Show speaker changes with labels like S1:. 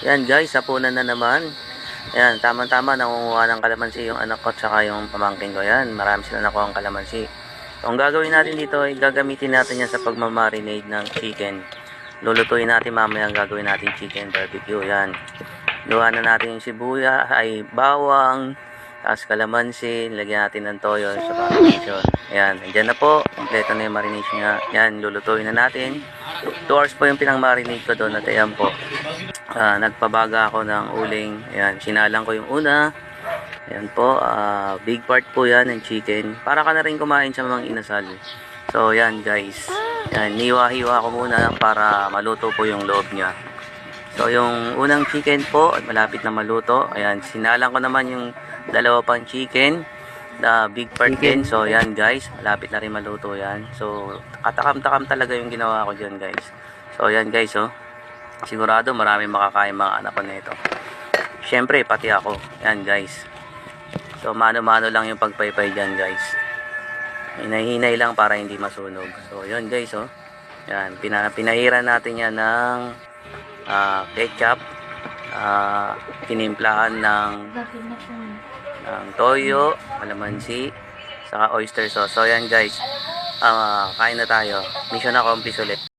S1: Yan guys, hapunan na naman. Ayan, tama-tama nangunguha ng kalamansi yung anak ko at saka yung pamangkin ko. Yan, marami sila nakuha ng kalamansi. So, ang gagawin natin dito ay gagamitin natin yan sa pagmamarinate ng chicken. Lulutuin natin mamaya ang gagawin natin chicken barbecue. Yan. Luha na natin yung sibuya, ay bawang, tapos kalamansi, lagyan natin ng toyo sa marination. Ayan, andyan na po. Kompleto na yung marination niya. Yan, lulutuin na natin. 2 hours po yung pinang-marinate ko doon at ayan po. Nagpabaga ako ng uling. Ayan, sinalang ko yung una. Ayan po, big part po yan ng chicken. Para ka na rin kumain sa mga inasal. So, yan guys. Ayan, hiwa-hiwa ko muna para maluto po yung loob niya. So, yung unang chicken po, malapit na maluto. Ayan, sinalang ko naman yung dalawa pang chicken. The big part din. So, yan guys, malapit na rin maluto yan. So, katakam-takam talaga yung ginawa ko dyan guys. So, yan guys, oh. Sigurado marami makakain mga anak ko na ito. Siyempre, pati ako. Yan guys. So, mano-mano lang yung pagpaypay dyan guys. Hinay-hinay lang para hindi masunog. So, yan guys, oh. Yan, pinahiran natin yan ng ketchup, tinimplahan ng toyo, kalamansi, saka oyster sauce. So yan guys, kain na tayo. Mission accomplished ulit.